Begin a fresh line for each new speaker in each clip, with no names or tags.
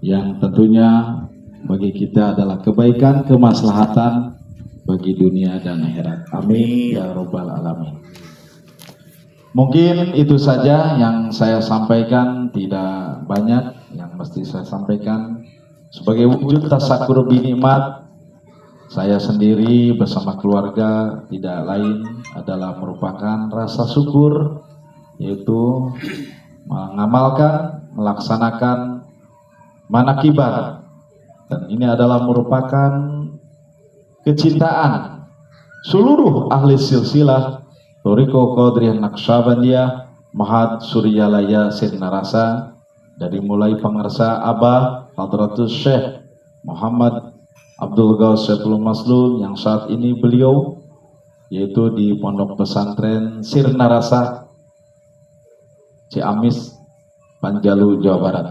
yang tentunya bagi kita adalah kebaikan, kemaslahatan bagi dunia dan akhirat. Amin ya robbal alamin. Mungkin itu saja yang saya sampaikan, tidak banyak yang mesti saya sampaikan. Sebagai wujud tasakur binikmat, saya sendiri bersama keluarga tidak lain adalah merupakan rasa syukur, yaitu mengamalkan, melaksanakan manakibat, dan ini adalah merupakan kecintaan seluruh ahli silsilah Thariqah Qadiriyah Naqsyabandiyah Mahat Suryalaya Sidnarasa, dari mulai pengarsa Abah Hadratus Syekh Muhammad Abdul Ghaus Saiful Maslul yang saat ini beliau yaitu di Pondok Pesantren Sirnarasa Ciamis, Panjalu, Jawa Barat.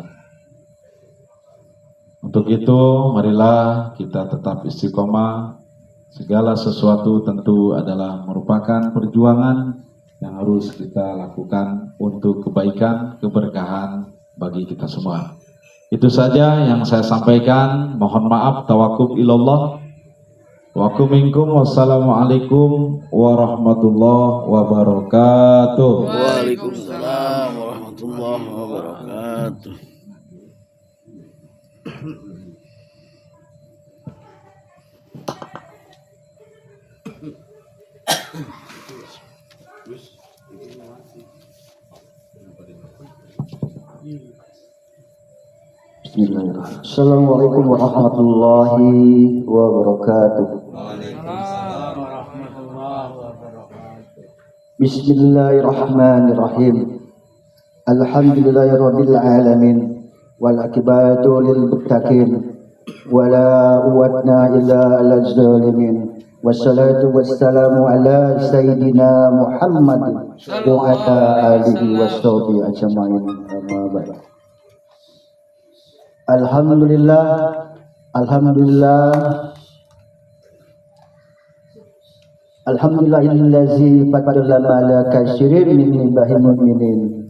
Untuk itu marilah kita tetap istiqomah. Segala sesuatu tentu adalah merupakan perjuangan yang harus kita lakukan untuk kebaikan, keberkahan bagi kita semua. Itu saja yang saya sampaikan. Mohon maaf, tawakub ilallah. Wa minkum. Wassalamualaikum warahmatullahi wabarakatuh.
Waalaikumsalam warahmatullahi wabarakatuh.
Bismillahirrahmanirrahim. Assalamualaikum warahmatullahi wabarakatuh.
Waalaikumsalam warahmatullahi wabarakatuh.
Bismillahirrahmanirrahim. Alhamdulillahirabbil alamin wal akibatu lil muttaqin wala uwatna illa 'alal zalimin. Wassalatu wassalamu ala sayyidina Muhammadin wa ala alihi washabihi ajmain. Amma ba'd. Alhamdulillah, alhamdulillah, alhamdulillahillazi faddala ala katsirin min ibadil mu'minin.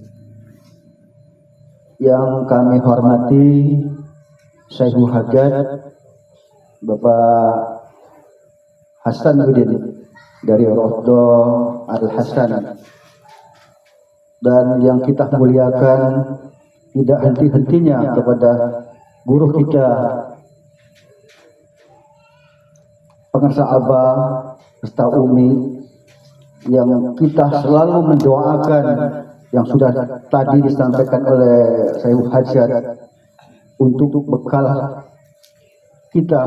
Yang kami hormati Syekh Hajat Bapak Hasan Udin dari Rafdo Al-Hasan, dan yang kita muliakan tidak henti-hentinya kepada guru kita pengarsa Abah Ustaz Umi, yang kita selalu mendoakan yang sudah tadi disampaikan oleh Syekh Hajat untuk bekal kita.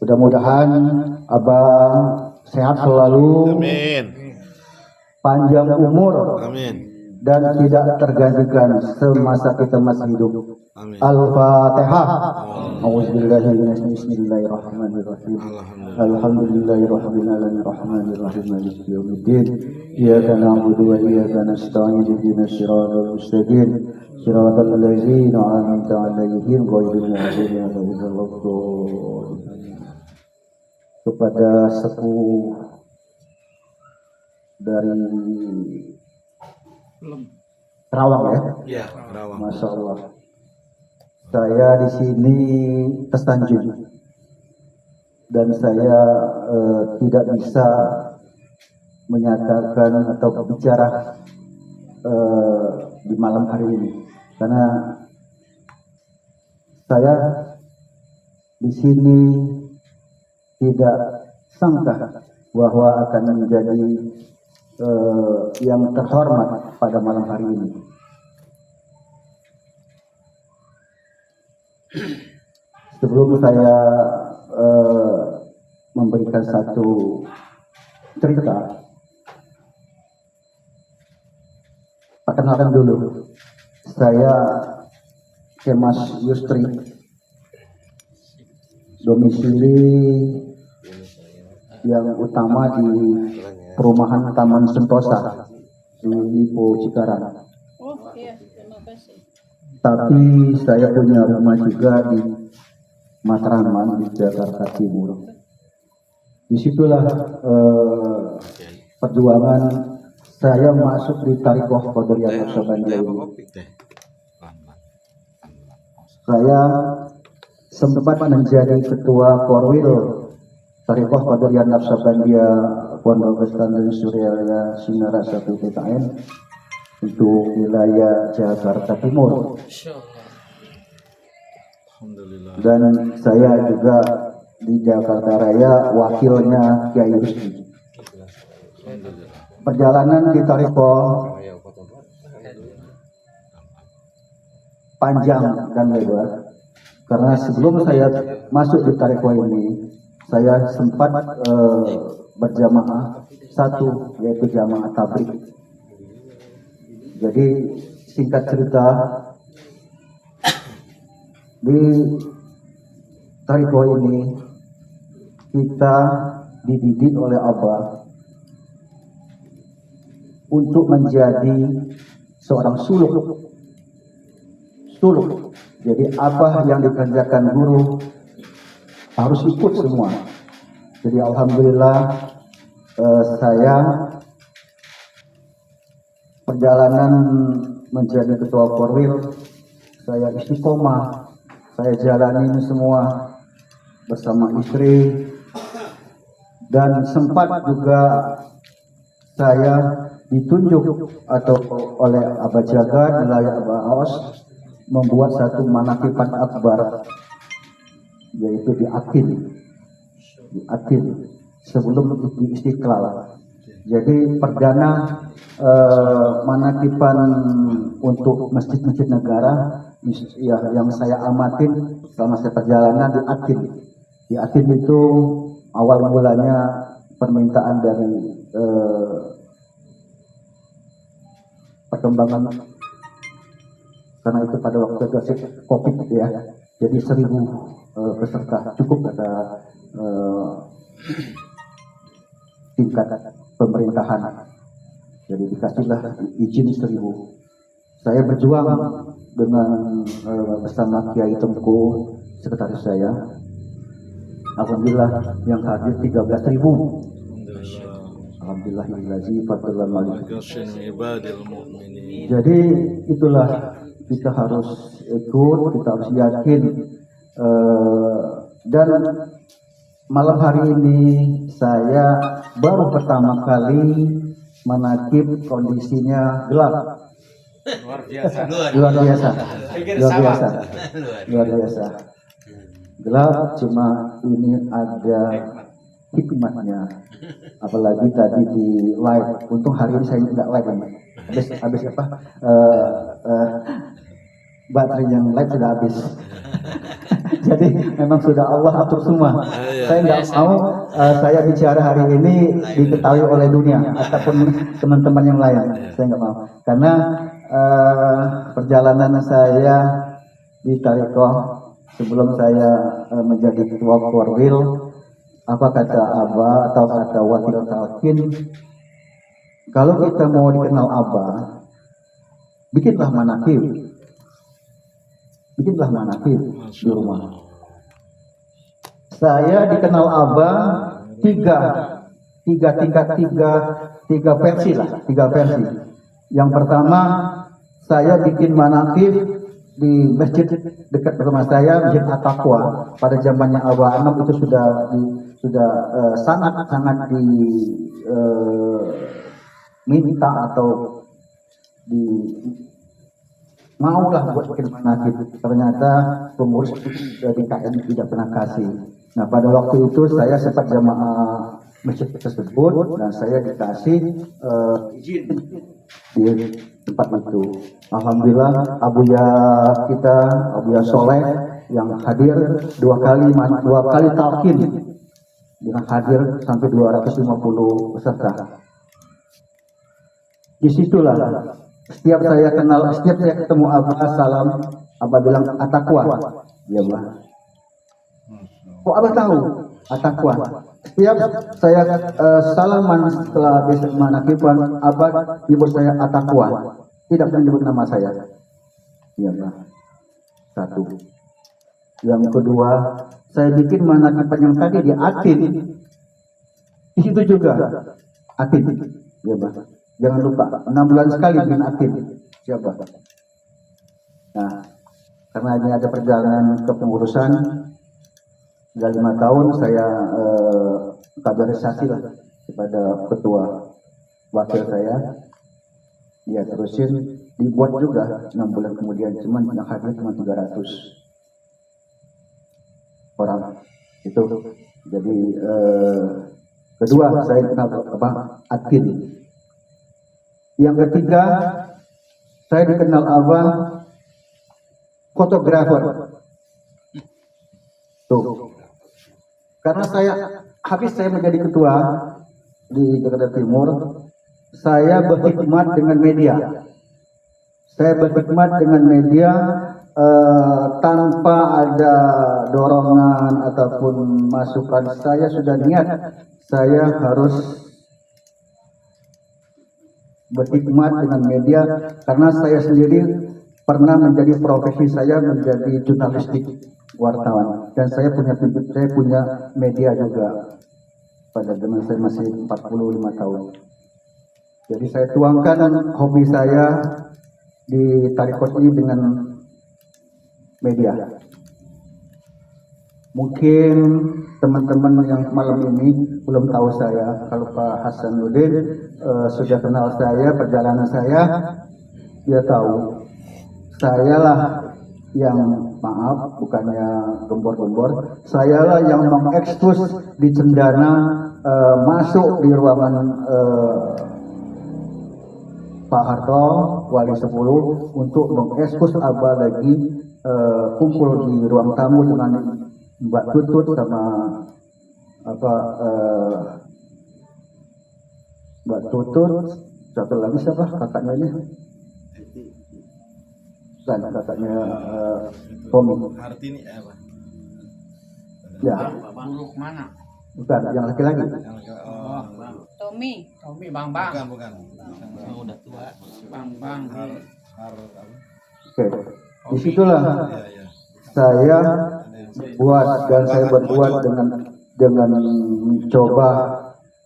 Mudah-mudahan Abah sehat selalu,
Amin.
panjang umur,
Amin.
dan tidak tergantikan semasa kita masih hidup.
Amin.
Al-Fatihah. Bismillahirrahmanirrahim. Alhamdulillahirabbil alamin arrahmanir rahim maliki yaumiddin. Iyyaka na'budu wa iyyaka nasta'in ihdinas siratal mustaqim. Siratal ladzina an'amta 'alaihim ghairil maghdubi 'alaihim waladdallin. Kepada sepuh dari Terawang ya?
Ya, Terawang.
Masya Allah. Saya di sini tersanjung dan saya tidak bisa menyatakan atau bicara di malam hari ini karena saya di sini tidak sangka bahwa akan menjadi yang terhormat pada malam hari ini. Sebelum saya memberikan satu cerita, perkenalkan dulu, saya Kemas Yustri, domisili yang utama di perumahan Taman Sentosa di Lipo Cikarang.
Oh iya, terima kasih.
Tapi saya punya rumah juga di Matraman di Jakarta Timur. Disitulah perjuangan saya masuk di Thariqah Qadiriyah Naqsyabandiyah ini. saya sempat menjadi ketua Korwil Tariqah Qadariyah Naqsabandiyah Pondok Pesantren Suryaya Sinara 1 TKN untuk wilayah Jakarta Timur.
Alhamdulillah.
Dan saya juga di Jakarta Raya wakilnya Kiai Rusdi. Perjalanan di Tariqah panjang dan lebar, karena sebelum saya masuk di Tariqah ini, saya sempat berjamaah satu, yaitu jamaah tablik. Jadi singkat cerita, di Tariqah ini kita dididik oleh Abah untuk menjadi seorang suluk. Jadi apa yang dikerjakan guru harus ikut semua. Jadi alhamdulillah saya perjalanan menjadi ketua Korwil, saya istiqomah, saya jalani semua bersama istri, dan sempat juga saya ditunjuk atau oleh Abah Jaga wilayah Abah Aos membuat satu manakipan akbar, yaitu di Atin sebelum di Istiqlal. Jadi perdana manakipan untuk masjid-masjid negara ya, yang saya amatin selama saya perjalanan di Atin. Di Atin itu awal mulanya permintaan dari perkembangan, karena itu pada waktu itu COVID ya, jadi 1.000 peserta cukup kata tingkat pemerintahan, jadi dikasihlah izin 1.000. Saya berjuang dengan bersama Kiai Tengku, sekretaris saya. Alhamdulillah yang hadir 13.000. Alhamdulillahirrahmanirrahim. Fadlan malik. Jadi itulah, kita harus ikut, kita harus yakin. Dan malam hari ini saya baru pertama kali menakib kondisinya gelap. Luar biasa. Gelap, cuma ini ada hikmahnya. Apalagi tadi di live, untung hari ini saya nggak live ini. Habis apa? Baterai yang live sudah habis. Jadi memang sudah Allah atur semua. Saya nggak mau saya bicara hari ini diketahui oleh dunia ataupun teman-teman yang lain. Saya nggak mau, karena perjalanan saya di Tariqah sebelum saya menjadi ketua Korwil, apa kata Abah atau kata Wakil Talqin, kalau kita mau dikenal Abah, bikinlah manakib di rumah. Saya dikenal Abah tiga versi. Yang pertama, saya bikin manakib di masjid dekat rumah saya, Masjid At-Taqwa. Pada zamannya Abah Anam itu sudah sangat minta atau maulah buat bikin manakib. Ternyata pengurus dari KM tidak pernah kasih. Nah, pada waktu itu saya sempat jamaah masjid tersebut dan saya dikasih izin di tempat itu. Alhamdulillah Abuya Soleh yang hadir dua kali talqin, dengan hadir sampai 250 peserta. Disitulah setiap saya ketemu Abah, salam, Abah bilang At-Taqwa. Ya Abah. Kok Abah tahu At-Taqwa? Setiap saya salaman setelah besok manakiban, Abah nyebut saya At-Taqwa. Tidak pernah nyebut nama saya. Ya Abah. Satu. Yang kedua, saya bikin manakiban yang tadi di Atin. Di situ juga Atin. Ya Abah. Jangan lupa, 6 bulan sekali bikin Atin. Siapa? Nah, karena ini ada perjalanan kepengurusan. Sudah 5 tahun saya kaderisasi lah kepada ketua wakil saya. Dia terusin, dibuat juga 6 bulan kemudian, cuman yang hadir cuma 300 orang itu. Jadi kedua saya kenal admin. Yang ketiga saya dikenal Abah fotografer. Tuh. Karena habis saya menjadi ketua di Jakarta Timur, saya berkhidmat dengan media. Saya berkhidmat dengan media tanpa ada dorongan ataupun masukan. Saya sudah niat, saya harus berkhidmat dengan media karena saya sendiri pernah menjadi profesi saya menjadi jurnalistik wartawan dan saya punya media juga pada zaman saya masih 45 tahun. Jadi saya tuangkan hobi saya di Tarikot ini dengan media. Mungkin teman-teman yang malam ini belum tahu saya. Kalau Pak Hasanuddin sudah kenal saya, perjalanan saya, dia tahu. Saya lah yang, maaf, bukannya gembor-gembor, saya lah yang mengekspos di Cendana, masuk di ruangan Pak Harto, Wali 10, untuk mengekspos Abah lagi kumpul di ruang tamu dengan Mbak Tutut sama Mbak Tutut, satu lagi siapa kakaknya ini? Dan kakaknya Tommy.
Hartini apa?
Ya.
Buruk mana?
Bukan, yang laki-laki.
Oh,
Tommy.
Tommy Bang Bang.
Bukan.
Oh, udah tua. Bang Bang.
Oke. Disitulah
Iya.
saya buat dan saya berbuat dengan mencoba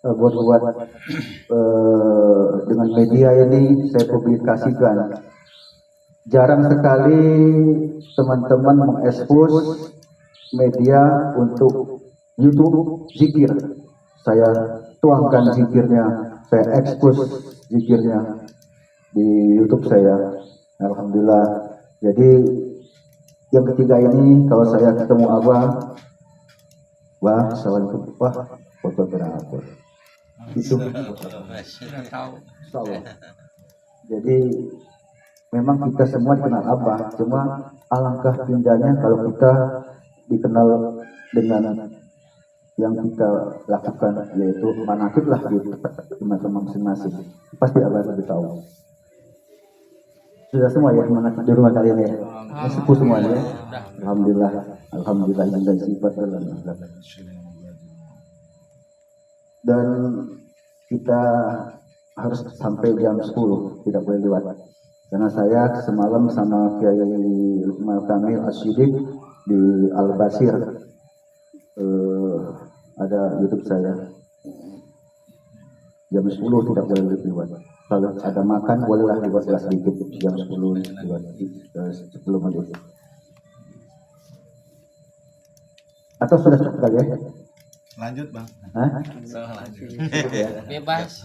buat dengan media ini saya publikasikan. Jarang sekali teman-teman mengekspos media untuk YouTube zikir. Saya tuangkan zikirnya, saya ekspos zikirnya di YouTube saya. Alhamdulillah. Jadi yang ketiga ini kalau saya ketemu Abah, wah, assalamualaikum, wah, fotografer. Itu
Sudah tahu.
Insya. Jadi memang kita semua dikenal Abah, cuma alangkah indahnya kalau kita dikenal dengan yang kita lakukan, yaitu manakib lah di teman-teman masing-masing. Pasti Abah lebih tahu. Sudah semua ya manakib di rumah kalian ya, sepuh semuanya ya. Alhamdulillah, alhamdulillah dan sifat dan kita harus sampai jam 10, tidak boleh lewat. Karena saya semalam sama Kiai Lukman Kamil Asyidik di Al-Basir, ada YouTube saya. Jam 10 tidak boleh lewat. Kalau ada makan bolehlah lewat sedikit, jam 10 lewat 10 menit. Atau sudah cukup kali ya?
Lanjut Bang.
Hah?
Bebas.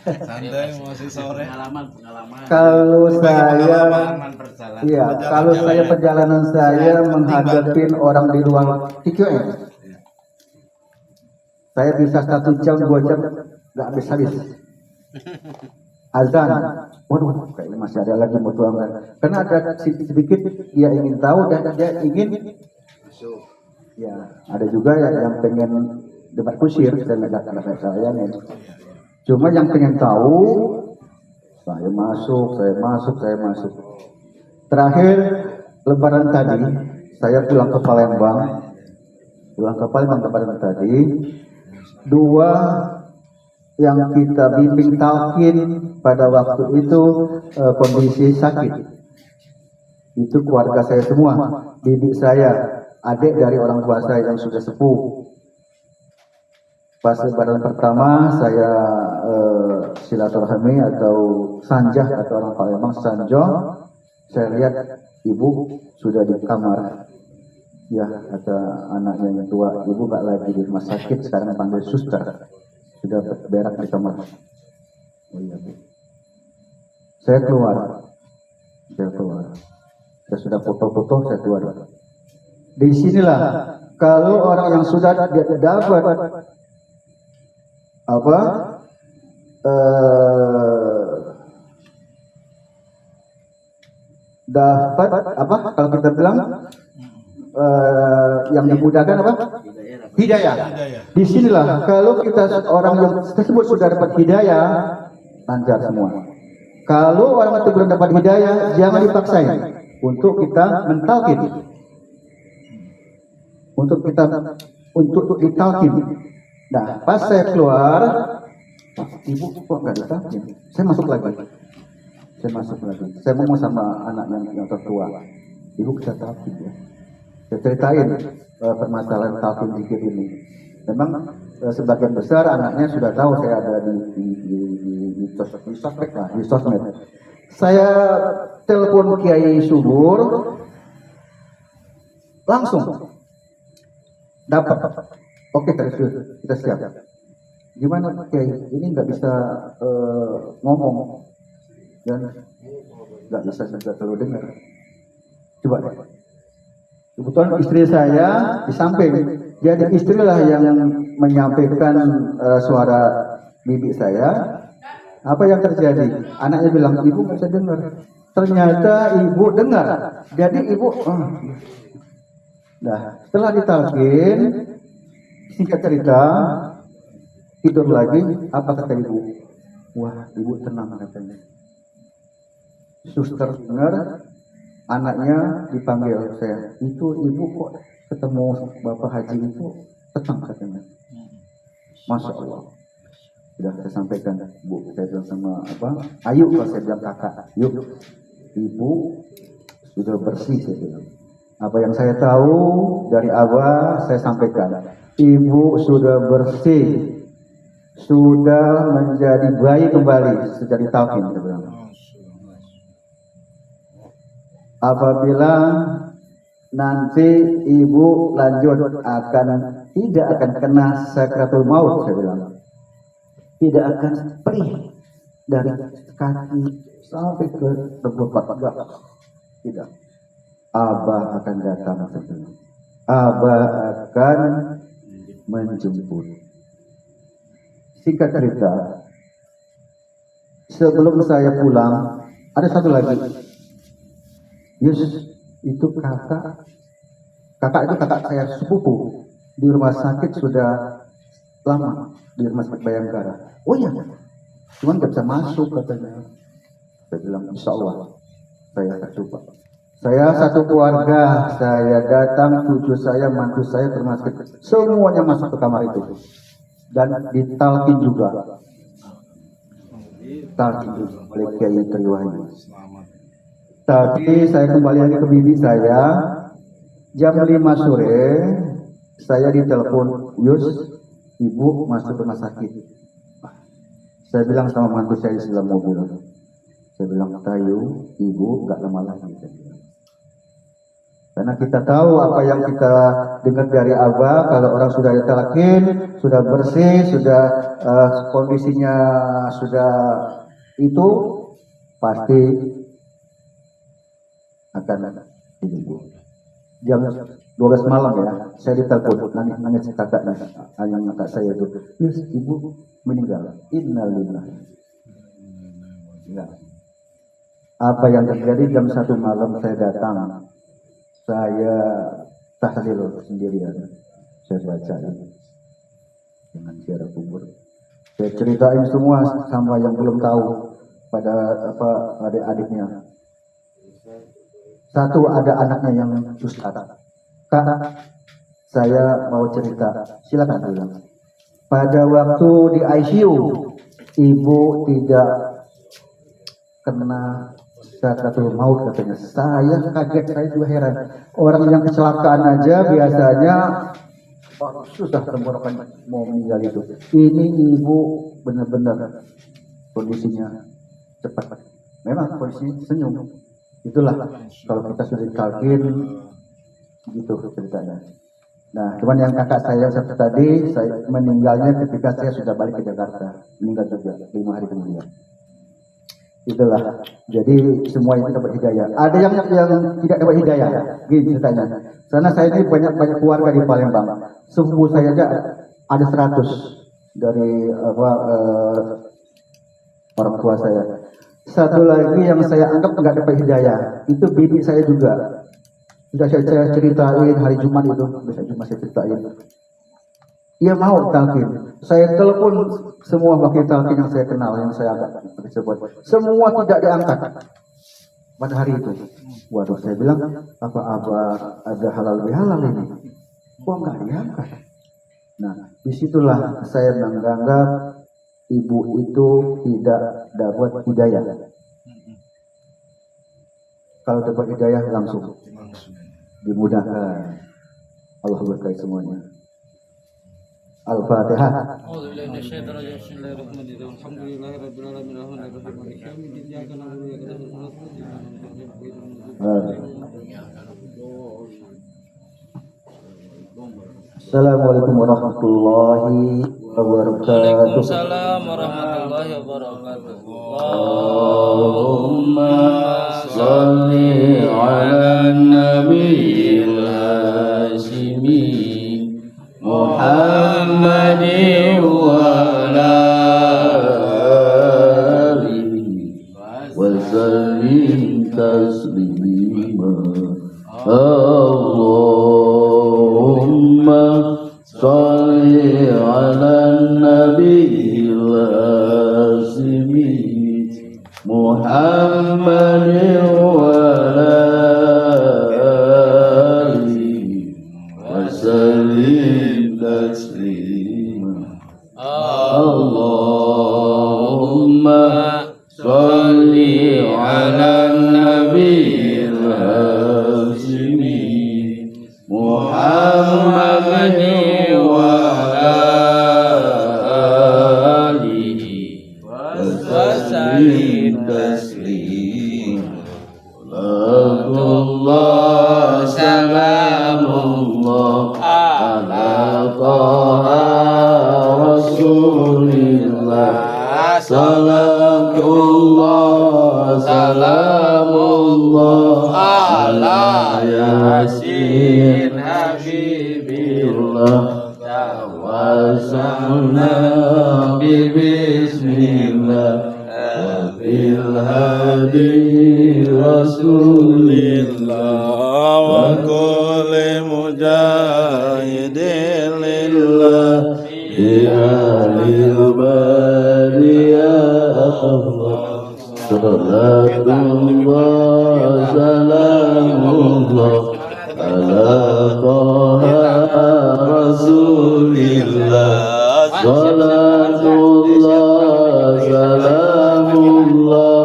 Santai masih sore.
Pengalaman.
Kalau saya,
perjalanan.
iya, kalau saya perjalanan saya menghadapi orang di ruang TQM, saya bisa 1 jam 2 jam nggak habis-habis. Azan, waduh, kayaknya masih ada lagi mau tuangkan. Karena ada sedikit dia ingin tahu dan dia ingin. Ya, ada juga yang pengen debat kusir, saya nggak saya nih. Cuma yang pengen tahu, saya masuk. Terakhir Lebaran tadi, saya pulang ke Palembang Lebaran tadi, 2 yang kita bimbing talqin pada waktu itu kondisi sakit. Itu keluarga saya semua, bibi saya, adik dari orang tua saya yang sudah sepuh. Pas Lebaran pertama saya silaturahmi atau sanjah atau orang Palembang sanjo, saya lihat ibu sudah di kamar. Ya, kata anaknya yang tua, ibu nggak lagi di rumah sakit, sekarang panggil suster. Sudah berak di kamar. Oh iya, Bu. Saya keluar. Saya sudah foto-foto, saya keluar. Di sinilah kalau orang yang sudah dapat apa dapat apa kalau kita bilang yang dimudahkan apa? Hidayah. Di sinilah kalau kita orang yang tersebut sudah dapat hidayah, lancar semua. Kalau orang itu belum dapat hidayah, jangan dipaksain untuk kita mentalkin. Untuk ditalkin. Nah, pas saya keluar, ibu kok nggak ditalkin? Saya masuk lagi. Saya ngomong sama anak yang tertua. Ibu kita talkin ya. Saya ceritain permasalahan talkin zikir ini. Memang sebagian besar anaknya sudah tahu saya ada di sosmed. Saya telepon Kiai Subur, langsung dapat. Oke, kita siap. Gimana Kiai? Ini nggak bisa ngomong dan nggak bisa juga terlalu dengar. Coba deh. Kebetulan istri saya di samping, jadi istrilah yang menyampaikan suara bibi saya. Apa yang terjadi? Anaknya bilang, ibu nggak bisa dengar. Ternyata ibu dengar. Jadi ibu, nah setelah ditalkin, singkat cerita, tidur lagi. Apa kata ibu? Wah, ibu tenang katanya. Suster dengar. Anaknya dipanggil saya, itu ibu kok ketemu Bapak Haji itu tenang katanya. Masya Allah. Sudah saya sampaikan, Bu, saya bilang sama apa? Ayo, kalau saya bilang kakak, yuk, ibu sudah bersih, saya bilang. Apa yang saya tahu dari awal saya sampaikan, ibu sudah bersih, sudah menjadi bayi kembali sejak ditalkin, saya bilang. Apabila nanti ibu lanjut tidak akan kena sakratul maut, saya bilang, tidak akan perih dari kaki sampai ke tengkorak, tidak. Abah akan datang, saya bilang. Abah akan menjemput. Singkat cerita, sebelum saya pulang, ada satu lagi. Yes, itu kakak itu kakak saya sepupu di rumah sakit sudah lama di rumah sakit Bayangkara. Oh iya, cuman nggak bisa masuk katanya. Saya bilang insya Allah saya akan coba. Saya satu keluarga, saya datang, cucu saya, mantu saya termasuk semuanya masuk ke kamar itu dan ditalkin juga. Talkin juga oleh Kiai Triwahyu. Tapi saya kembali lagi ke bibi saya, jam 5 sore, saya ditelepon, Yus, ibu masuk rumah sakit. Saya bilang sama mantu saya di dalam mobil, saya bilang, Tayu, ibu gak lama lagi. Karena kita tahu apa yang kita dengar dari Abah, kalau orang sudah ditalkin, sudah bersih, sudah kondisinya sudah itu, pasti akan ibu. Jam 12 malam ya, saya ditelepon, nangis kakaknya, ayang kakak saya itu, yes, ibu meninggal. Innalillahi. Ya. Apa yang terjadi jam 1 malam saya datang, saya tahlil sendirian, saya baca dengan ziarah kubur. Saya ceritain semua sama yang belum tahu pada adik-adiknya. Satu ada anaknya yang Ustaz. Kak, saya mau cerita. Silakan bilang. Pada waktu di ICU, ibu tidak kena sakratul maut katanya. Saya kaget, saya juga heran. Orang yang kecelakaan aja biasanya susah tenggorokan mau meninggal itu. Ini ibu benar-benar kondisinya cepat. Memang kondisi senyum. Itulah kalau kita sudah ditalkin gitu ceritanya. Nah, cuman yang kakak saya satu tadi, saya meninggalnya ketika saya sudah balik ke Jakarta, meninggal juga 5 hari kemudian. Itulah. Jadi semua itu dapat hidayah. Ada yang tidak dapat hidayah. Gini ceritanya. Karena saya ini banyak keluarga di Palembang. Sepupu saya aja ada 100 dari orang tua saya. Satu lagi yang saya anggap nggak dapat hidayah, itu bibi saya juga. Sudah saya ceritain hari Jumat itu, besok Jumat saya ceritain. Ia mau talqin. Saya telepon semua wakil talqin yang saya kenal, yang saya agak sebut. Semua tidak diangkat pada hari itu. Waduh, saya bilang, apa ada halal bihalal ini? Kok nggak diangkat? Nah, disitulah saya menganggap ibu itu tidak dapat hidayah. Kalau dapat hidayah langsung dimudahkan. Allah berkait semuanya. Al-Fatihah. Assalamualaikum warahmatullahi wabarakatuh.
Waalaikumsalam warahmatullahi wabarakatuh.
Allahumma salli ala nabiyil hashimi Muhammadin wa ala alihi wa sallim taslima. Allahumma salli ala nabiyil hashimi Muhammadin wa ala alihi wa sallim taslima. Allahumma salli ala nabiyil hashimi Muhammadin wa ala alihi wa sallim taslima. Salatullah salamullah ala taha rasulillah. Salatullah salamullah ala yasin habibillah. Tawassalna bismillah wa bil hadi rasulillah
wa kulli mujahidin lillah
ya lil bariyah Allah. Salatullah salamullah ala taha rasulillah. Salatullah salamullah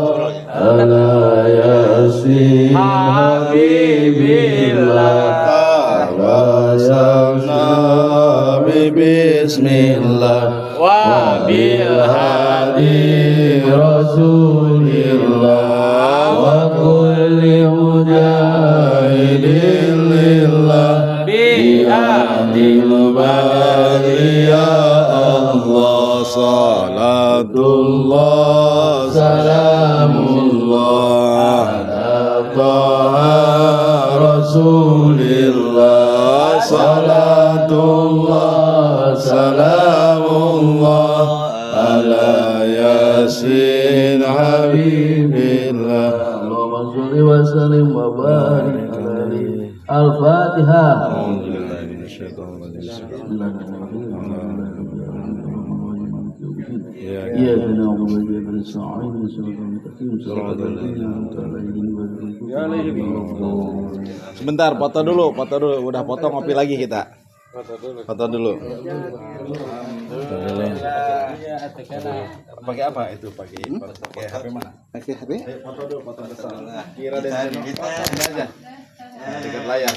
ala yasin habibillah. Tawassalna bismillah wa bil hadi rasulillah wa kulli mujahidin lillah bi adil bariyah Allah. Salatullah salamullah ala taha rasulillah. Salatullah salamullah ala yasin habibillah. Allahumma sholli wa sallim wa barik alaihi. Al-Fatihah. Ya
Sebentar, foto dulu. Udah foto, ngopi lagi kita. Foto dulu. Pakai apa itu? Pakai HP mana?
Pakai HP?
Foto dulu, foto bersama. Kira dan aja. Dekat layar.